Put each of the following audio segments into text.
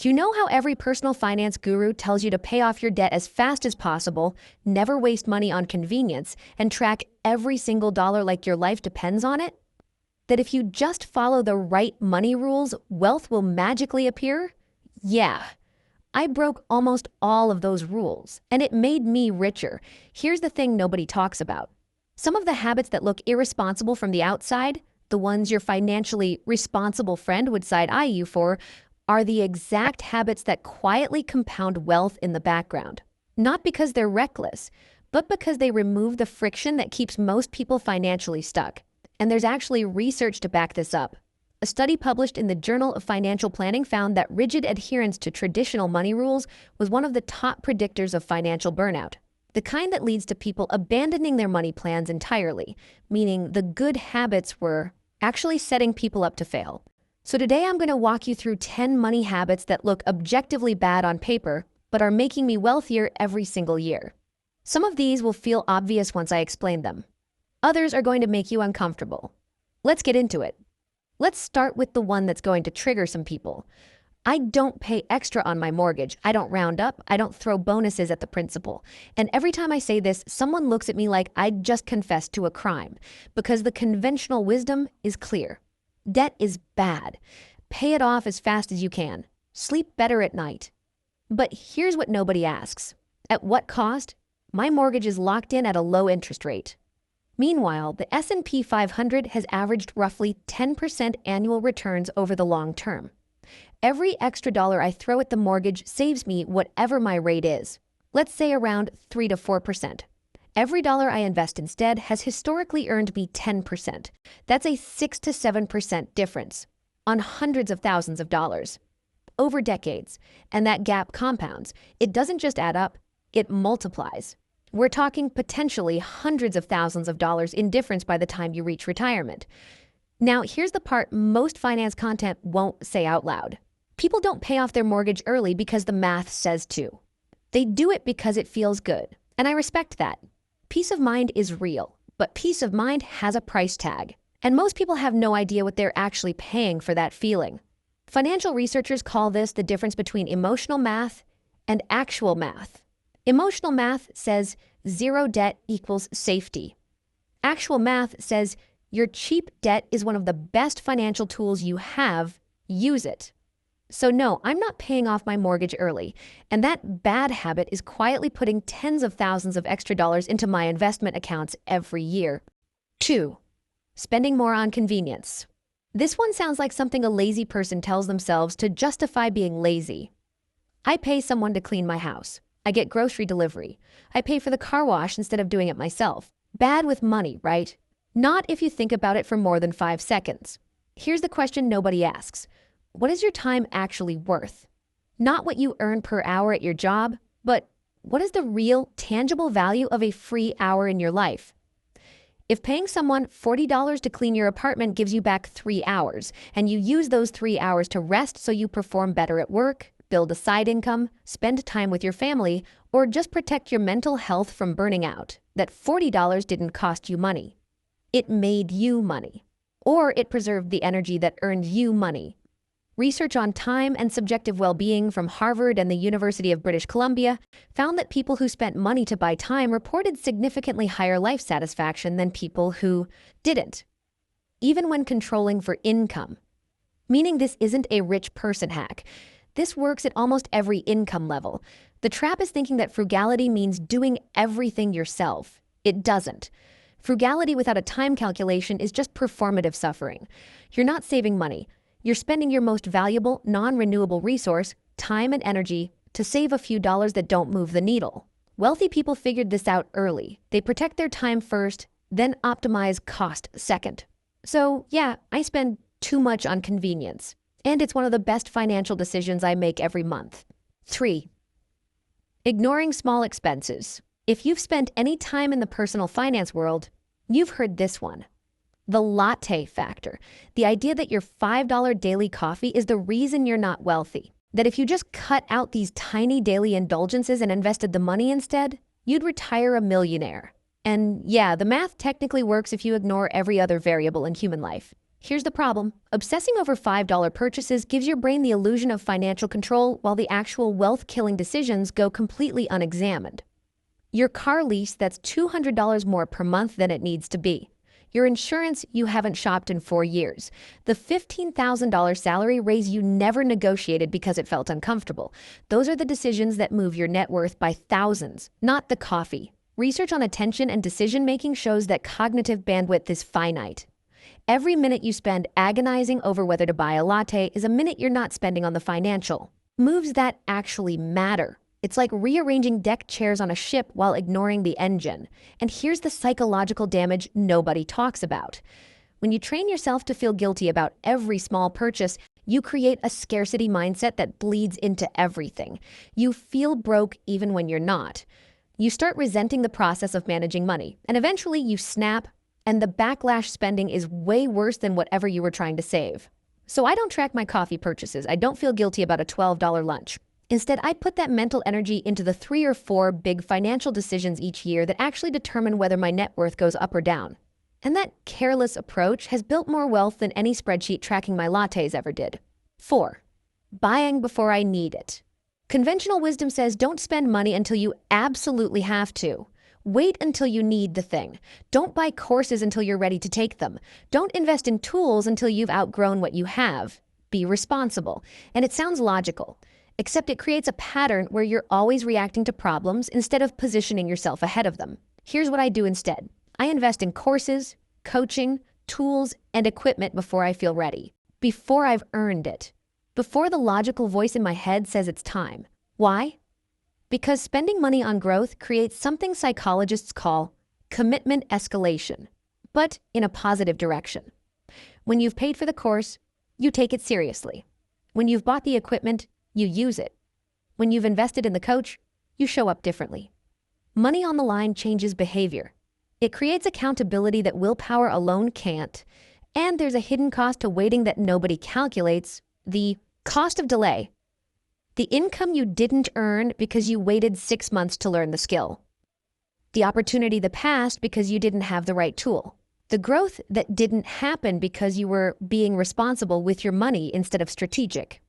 You know how every personal finance guru tells you to pay off your debt as fast as possible, never waste money on convenience, and track every single dollar like your life depends on it? That if you just follow the right money rules, wealth will magically appear? Yeah. I broke almost all of those rules, and it made me richer. Here's the thing nobody talks about. Some of the habits that look irresponsible from the outside, the ones your financially responsible friend would side eye you for, are the exact habits that quietly compound wealth in the background. Not because they're reckless, but because they remove the friction that keeps most people financially stuck. And there's actually research to back this up. A study published in the Journal of Financial Planning found that rigid adherence to traditional money rules was one of the top predictors of financial burnout. The kind that leads to people abandoning their money plans entirely, meaning the good habits were actually setting people up to fail. So today I'm going to walk you through 10 money habits that look objectively bad on paper, but are making me wealthier every single year. Some of these will feel obvious once I explain them. Others are going to make you uncomfortable. Let's get into it. Let's start with the one that's going to trigger some people. I don't pay extra on my mortgage. I don't round up. I don't throw bonuses at the principal. And every time I say this, someone looks at me like I just confessed to a crime, because the conventional wisdom is clear. Debt is bad. Pay it off as fast as you can. Sleep better at night. But here's what nobody asks. At what cost? My mortgage is locked in at a low interest rate. Meanwhile, the S&P 500 has averaged roughly 10% annual returns over the long term. Every extra dollar I throw at the mortgage saves me whatever my rate is. Let's say around 3 to 4%. Every dollar I invest instead has historically earned me 10%. That's a 6 to 7% difference on hundreds of thousands of dollars over decades. And that gap compounds. It doesn't just add up, it multiplies. We're talking potentially hundreds of thousands of dollars in difference by the time you reach retirement. Now, here's the part most finance content won't say out loud. People don't pay off their mortgage early because the math says to. They do it because it feels good, and I respect that. Peace of mind is real, but peace of mind has a price tag, and most people have no idea what they're actually paying for that feeling. Financial researchers call this the difference between emotional math and actual math. Emotional math says zero debt equals safety. Actual math says your cheap debt is one of the best financial tools you have. Use it. So no, I'm not paying off my mortgage early, and that bad habit is quietly putting tens of thousands of extra dollars into my investment accounts every year. 2. Spending more on convenience. This one sounds like something a lazy person tells themselves to justify being lazy. I pay someone to clean my house. I get grocery delivery. I pay for the car wash instead of doing it myself. Bad with money, right? Not if you think about it for more than 5 seconds. Here's the question nobody asks. What is your time actually worth? Not what you earn per hour at your job, but what is the real, tangible value of a free hour in your life? If paying someone $40 to clean your apartment gives you back 3 hours, and you use those 3 hours to rest so you perform better at work, build a side income, spend time with your family, or just protect your mental health from burning out, that $40 didn't cost you money. It made you money. Or it preserved the energy that earned you money. Research on time and subjective well-being from Harvard and the University of British Columbia found that people who spent money to buy time reported significantly higher life satisfaction than people who didn't, even when controlling for income. Meaning this isn't a rich person hack. This works at almost every income level. The trap is thinking that frugality means doing everything yourself. It doesn't. Frugality without a time calculation is just performative suffering. You're not saving money. You're spending your most valuable, non-renewable resource, time and energy, to save a few dollars that don't move the needle. Wealthy people figured this out early. They protect their time first, then optimize cost second. So yeah, I spend too much on convenience, and it's one of the best financial decisions I make every month. 3. Ignoring small expenses. If you've spent any time in the personal finance world, you've heard this one. The latte factor. The idea that your $5 daily coffee is the reason you're not wealthy. That if you just cut out these tiny daily indulgences and invested the money instead, you'd retire a millionaire. And yeah, the math technically works if you ignore every other variable in human life. Here's the problem. Obsessing over $5 purchases gives your brain the illusion of financial control while the actual wealth-killing decisions go completely unexamined. Your car lease that's $200 more per month than it needs to be. Your insurance you haven't shopped in 4 years. The $15,000 salary raise you never negotiated because it felt uncomfortable. Those are the decisions that move your net worth by thousands, not the coffee. Research on attention and decision-making shows that cognitive bandwidth is finite. Every minute you spend agonizing over whether to buy a latte is a minute you're not spending on the financial moves that actually matter. It's like rearranging deck chairs on a ship while ignoring the engine. And here's the psychological damage nobody talks about. When you train yourself to feel guilty about every small purchase, you create a scarcity mindset that bleeds into everything. You feel broke even when you're not. You start resenting the process of managing money, and eventually you snap, and the backlash spending is way worse than whatever you were trying to save. So I don't track my coffee purchases. I don't feel guilty about a $12 lunch. Instead, I put that mental energy into the 3 or 4 big financial decisions each year that actually determine whether my net worth goes up or down. And that careless approach has built more wealth than any spreadsheet tracking my lattes ever did. 4. Buying before I need it. Conventional wisdom says don't spend money until you absolutely have to. Wait until you need the thing. Don't buy courses until you're ready to take them. Don't invest in tools until you've outgrown what you have. Be responsible. And it sounds logical. Except it creates a pattern where you're always reacting to problems instead of positioning yourself ahead of them. Here's what I do instead. I invest in courses, coaching, tools, and equipment before I feel ready. Before I've earned it. Before the logical voice in my head says it's time. Why? Because spending money on growth creates something psychologists call commitment escalation, but in a positive direction. When you've paid for the course, you take it seriously. When you've bought the equipment, you use it. When you've invested in the coach, you show up differently. Money on the line changes behavior. It creates accountability that willpower alone can't. And there's a hidden cost to waiting that nobody calculates, the cost of delay. The income you didn't earn because you waited 6 months to learn the skill. The opportunity that passed because you didn't have the right tool. The growth that didn't happen because you were being responsible with your money instead of strategic.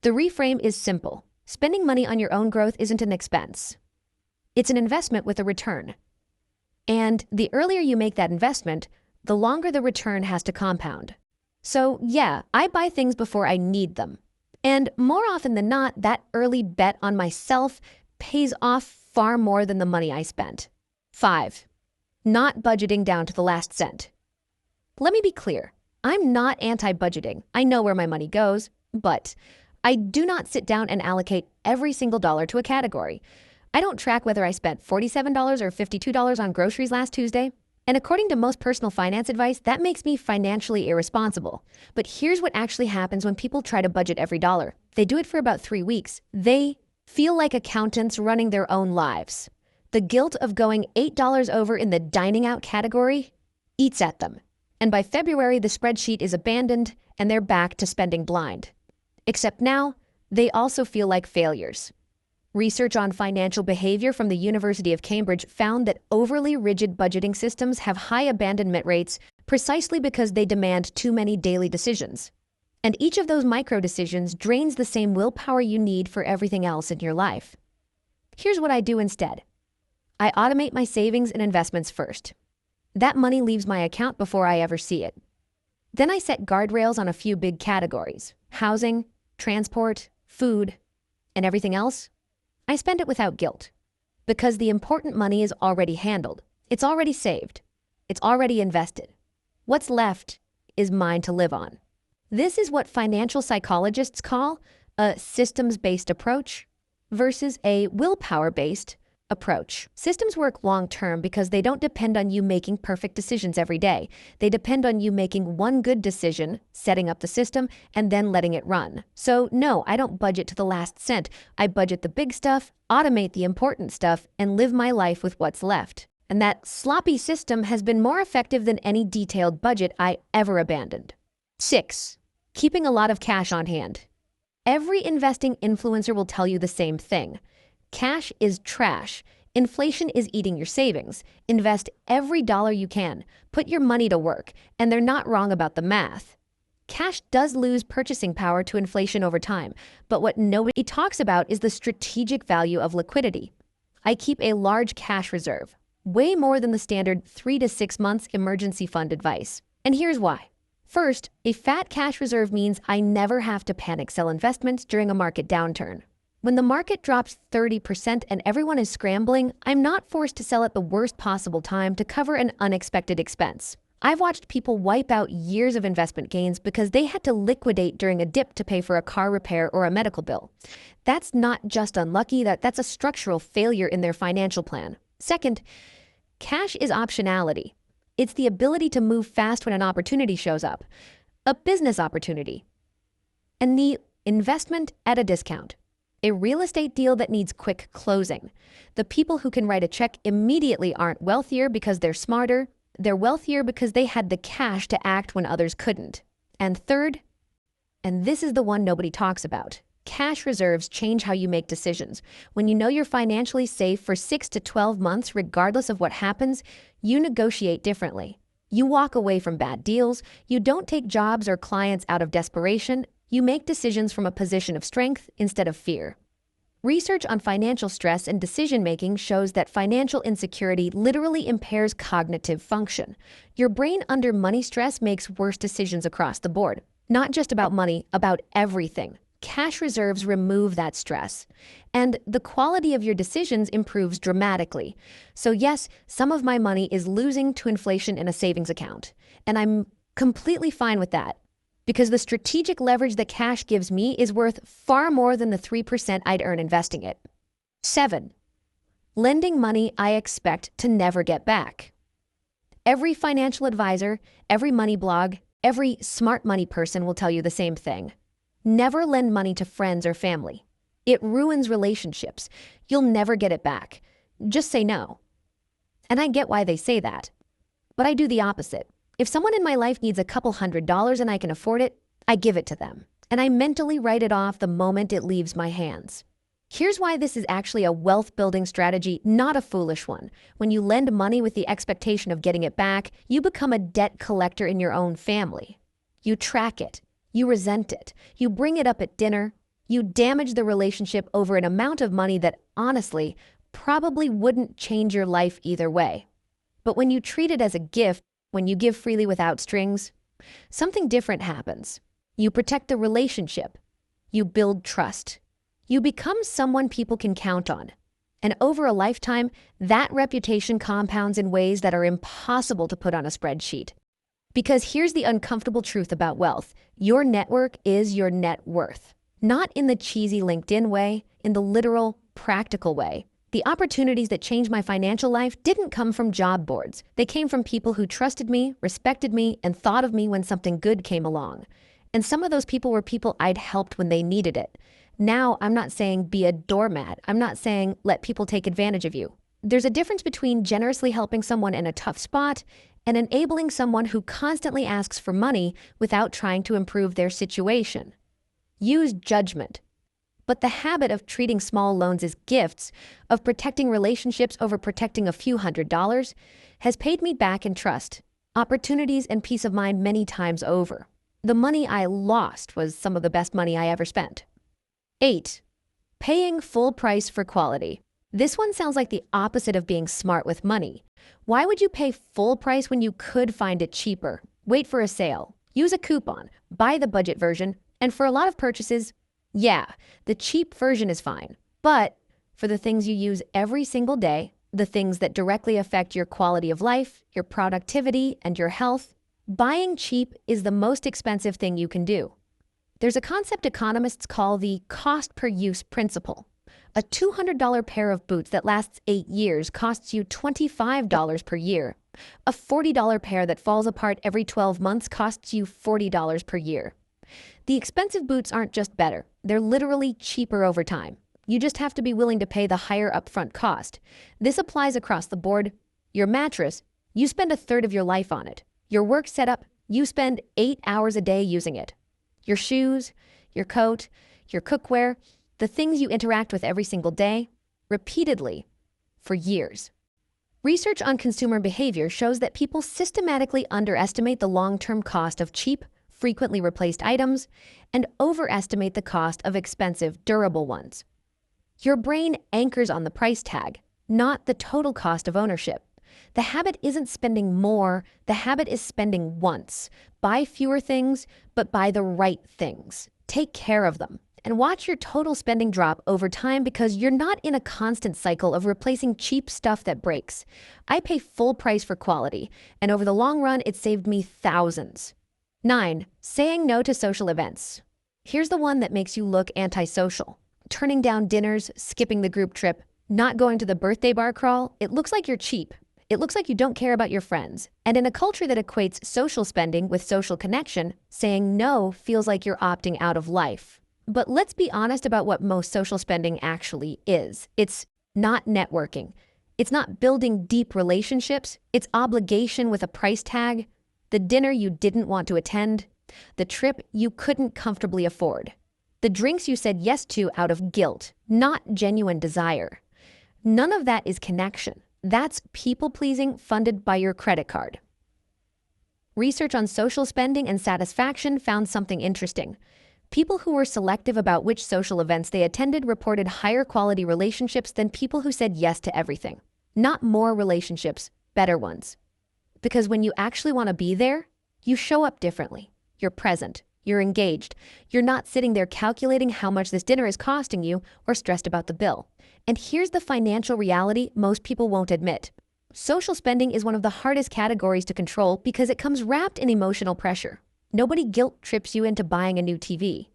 The reframe is simple. Spending money on your own growth isn't an expense. It's an investment with a return. And the earlier you make that investment, the longer the return has to compound. So yeah, I buy things before I need them. And more often than not, that early bet on myself pays off far more than the money I spent. 5. Not budgeting down to the last cent. Let me be clear. I'm not anti-budgeting. I know where my money goes, but I do not sit down and allocate every single dollar to a category. I don't track whether I spent $47 or $52 on groceries last Tuesday. And according to most personal finance advice, that makes me financially irresponsible. But here's what actually happens when people try to budget every dollar. They do it for about 3 weeks. They feel like accountants running their own lives. The guilt of going $8 over in the dining out category eats at them. And by February, the spreadsheet is abandoned and they're back to spending blind. Except now, they also feel like failures. Research on financial behavior from the University of Cambridge found that overly rigid budgeting systems have high abandonment rates precisely because they demand too many daily decisions. And each of those micro decisions drains the same willpower you need for everything else in your life. Here's what I do instead. I automate my savings and investments first. That money leaves my account before I ever see it. Then I set guardrails on a few big categories: housing, transport, food, and everything else. I spend it without guilt because the important money is already handled. It's already saved. It's already invested. What's left is mine to live on. This is what financial psychologists call a systems-based approach versus a willpower-based approach. Systems work long-term because they don't depend on you making perfect decisions every day. They depend on you making one good decision, setting up the system, and then letting it run. So no, I don't budget to the last cent. I budget the big stuff, automate the important stuff, and live my life with what's left. And that sloppy system has been more effective than any detailed budget I ever abandoned. 6. Keeping a lot of cash on hand. Every investing influencer will tell you the same thing. Cash is trash. Inflation is eating your savings. Invest every dollar you can. Put your money to work. And they're not wrong about the math. Cash does lose purchasing power to inflation over time, but what nobody talks about is the strategic value of liquidity. I keep a large cash reserve, way more than the standard 3 to 6 months emergency fund advice. And here's why. First, a fat cash reserve means I never have to panic sell investments during a market downturn. When the market drops 30% and everyone is scrambling, I'm not forced to sell at the worst possible time to cover an unexpected expense. I've watched people wipe out years of investment gains because they had to liquidate during a dip to pay for a car repair or a medical bill. That's not just unlucky, that's a structural failure in their financial plan. Second, cash is optionality. It's the ability to move fast when an opportunity shows up, a business opportunity, and the investment at a discount, a real estate deal that needs quick closing. The people who can write a check immediately aren't wealthier because they're smarter. They're wealthier because they had the cash to act when others couldn't. And third, and this is the one nobody talks about, cash reserves change how you make decisions. When you know you're financially safe for 6 to 12 months, regardless of what happens, you negotiate differently. You walk away from bad deals. You don't take jobs or clients out of desperation. You make decisions from a position of strength instead of fear. Research on financial stress and decision-making shows that financial insecurity literally impairs cognitive function. Your brain under money stress makes worse decisions across the board. Not just about money, about everything. Cash reserves remove that stress. And the quality of your decisions improves dramatically. So yes, some of my money is losing to inflation in a savings account. And I'm completely fine with that, because the strategic leverage that cash gives me is worth far more than the 3% I'd earn investing it. 7. Lending money I expect to never get back. Every financial advisor, every money blog, every smart money person will tell you the same thing. Never lend money to friends or family. It ruins relationships. You'll never get it back. Just say no. And I get why they say that. But I do the opposite. If someone in my life needs a couple $100 and I can afford it, I give it to them. And I mentally write it off the moment it leaves my hands. Here's why this is actually a wealth-building strategy, not a foolish one. When you lend money with the expectation of getting it back, you become a debt collector in your own family. You track it. You resent it. You bring it up at dinner. You damage the relationship over an amount of money that, honestly, probably wouldn't change your life either way. But when you treat it as a gift, when you give freely without strings, something different happens. You protect the relationship. You build trust. You become someone people can count on. And over a lifetime, that reputation compounds in ways that are impossible to put on a spreadsheet. Because here's the uncomfortable truth about wealth. Your network is your net worth. Not in the cheesy LinkedIn way, in the literal, practical way. The opportunities that changed my financial life didn't come from job boards. They came from people who trusted me, respected me, and thought of me when something good came along. And some of those people were people I'd helped when they needed it. Now, I'm not saying be a doormat. I'm not saying let people take advantage of you. There's a difference between generously helping someone in a tough spot and enabling someone who constantly asks for money without trying to improve their situation. Use judgment. But the habit of treating small loans as gifts, of protecting relationships over protecting a few $100s, has paid me back in trust, opportunities, and peace of mind many times over. The money I lost was some of the best money I ever spent. 8. Paying full price for quality. This one sounds like the opposite of being smart with money. Why would you pay full price when you could find it cheaper? Wait for a sale, use a coupon, buy the budget version, and for a lot of purchases, yeah, the cheap version is fine. But for the things you use every single day, the things that directly affect your quality of life, your productivity, and your health, buying cheap is the most expensive thing you can do. There's a concept economists call the cost per use principle. A $200 pair of boots that lasts 8 years costs you $25 per year. A $40 pair that falls apart every 12 months costs you $40 per year. The expensive boots aren't just better, they're literally cheaper over time. You just have to be willing to pay the higher upfront cost. This applies across the board. Your mattress, you spend a third of your life on it. Your work setup, you spend 8 hours a day using it. Your shoes, your coat, your cookware, the things you interact with every single day, repeatedly, for years. Research on consumer behavior shows that people systematically underestimate the long-term cost of cheap, frequently replaced items and overestimate the cost of expensive, durable ones. Your brain anchors on the price tag, not the total cost of ownership. The habit isn't spending more, the habit is spending once. Buy fewer things, but buy the right things. Take care of them. And watch your total spending drop over time because you're not in a constant cycle of replacing cheap stuff that breaks. I pay full price for quality, and over the long run, it saved me thousands. 9. Saying no to social events. Here's the one that makes you look antisocial. Turning down dinners, skipping the group trip, not going to the birthday bar crawl, it looks like you're cheap. It looks like you don't care about your friends. And in a culture that equates social spending with social connection, saying no feels like you're opting out of life. But let's be honest about what most social spending actually is. It's not networking. It's not building deep relationships. It's obligation with a price tag. The dinner you didn't want to attend. The trip you couldn't comfortably afford. The drinks you said yes to out of guilt, not genuine desire. None of that is connection. That's people-pleasing funded by your credit card. Research on social spending and satisfaction found something interesting. People who were selective about which social events they attended reported higher quality relationships than people who said yes to everything. Not more relationships, better ones. Because when you actually want to be there, you show up differently. You're present. You're engaged. You're not sitting there calculating how much this dinner is costing you or stressed about the bill. And here's the financial reality most people won't admit. Social spending is one of the hardest categories to control because it comes wrapped in emotional pressure. Nobody guilt trips you into buying a new TV.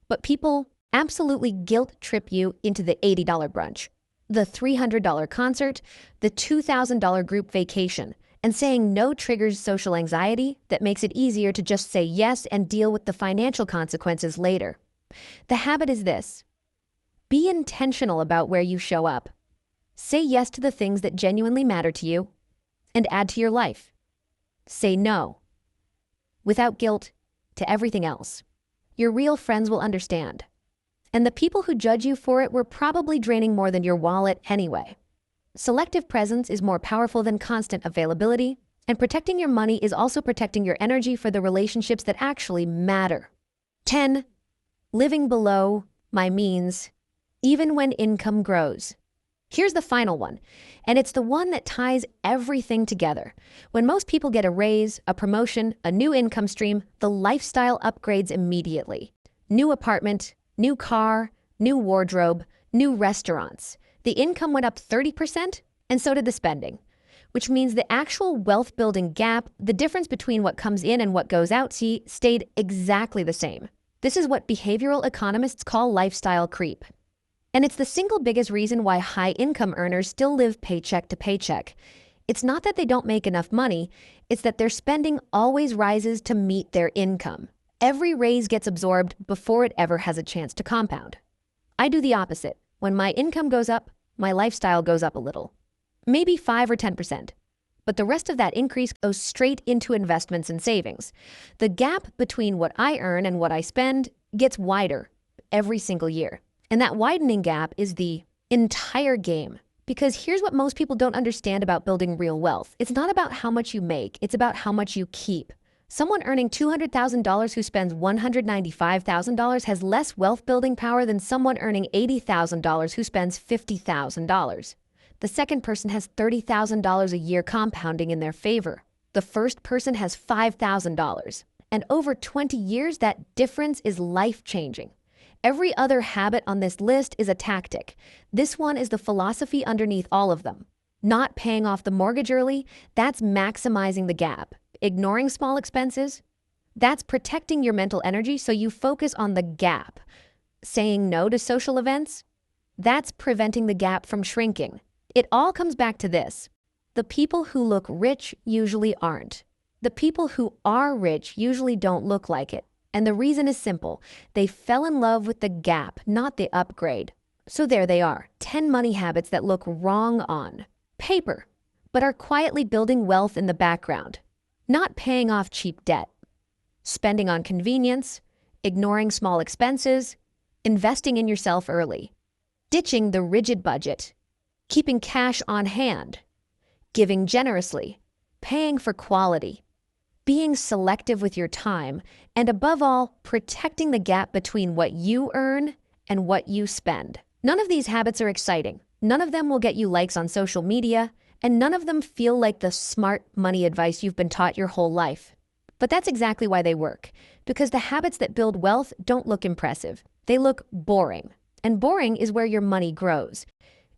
But people absolutely guilt trip you into the $80 brunch, the $300 concert, the $2,000 group vacation. And saying no triggers social anxiety that makes it easier to just say yes and deal with the financial consequences later. The habit is this. Be intentional about where you show up. Say yes to the things that genuinely matter to you and add to your life. Say no, without guilt, to everything else. Your real friends will understand. And the people who judge you for it were probably draining more than your wallet anyway. Selective presence is more powerful than constant availability, and protecting your money is also protecting your energy for the relationships that actually matter. 10. Living below my means, even when income grows. Here's the final one, and it's the one that ties everything together. When most people get a raise, a promotion, a new income stream, the lifestyle upgrades immediately. New apartment, new car, new wardrobe, new restaurants. The income went up 30%, and so did the spending, which means the actual wealth-building gap, the difference between what comes in and what goes out, stayed exactly the same. This is what behavioral economists call lifestyle creep. And it's the single biggest reason why high-income earners still live paycheck to paycheck. It's not that they don't make enough money, it's that their spending always rises to meet their income. Every raise gets absorbed before it ever has a chance to compound. I do the opposite. When my income goes up, my lifestyle goes up a little. Maybe 5 or 10%. But the rest of that increase goes straight into investments and savings. The gap between what I earn and what I spend gets wider every single year. And that widening gap is the entire game. Because here's what most people don't understand about building real wealth. It's not about how much you make, it's about how much you keep. Someone earning $200,000 who spends $195,000 has less wealth-building power than someone earning $80,000 who spends $50,000. The second person has $30,000 a year compounding in their favor. The first person has $5,000. And over 20 years, that difference is life-changing. Every other habit on this list is a tactic. This one is the philosophy underneath all of them. Not paying off the mortgage early, that's maximizing the gap. Ignoring small expenses, that's protecting your mental energy so you focus on the gap. Saying no to social events, that's preventing the gap from shrinking. It all comes back to this. The people who look rich usually aren't. The people who are rich usually don't look like it. And the reason is simple. They fell in love with the gap, not the upgrade. So there they are, 10 money habits that look wrong on paper, but are quietly building wealth in the background. Not paying off cheap debt, spending on convenience, ignoring small expenses, investing in yourself early, ditching the rigid budget, keeping cash on hand, giving generously, paying for quality, being selective with your time, and above all, protecting the gap between what you earn and what you spend. None of these habits are exciting. None of them will get you likes on social media, and none of them feel like the smart money advice you've been taught your whole life. But that's exactly why they work, because the habits that build wealth don't look impressive. They look boring, and boring is where your money grows.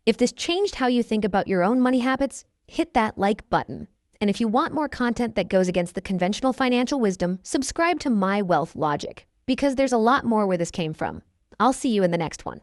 If this changed how you think about your own money habits, hit that like button. And if you want more content that goes against the conventional financial wisdom, subscribe to My Wealth Logic, because there's a lot more where this came from. I'll see you in the next one.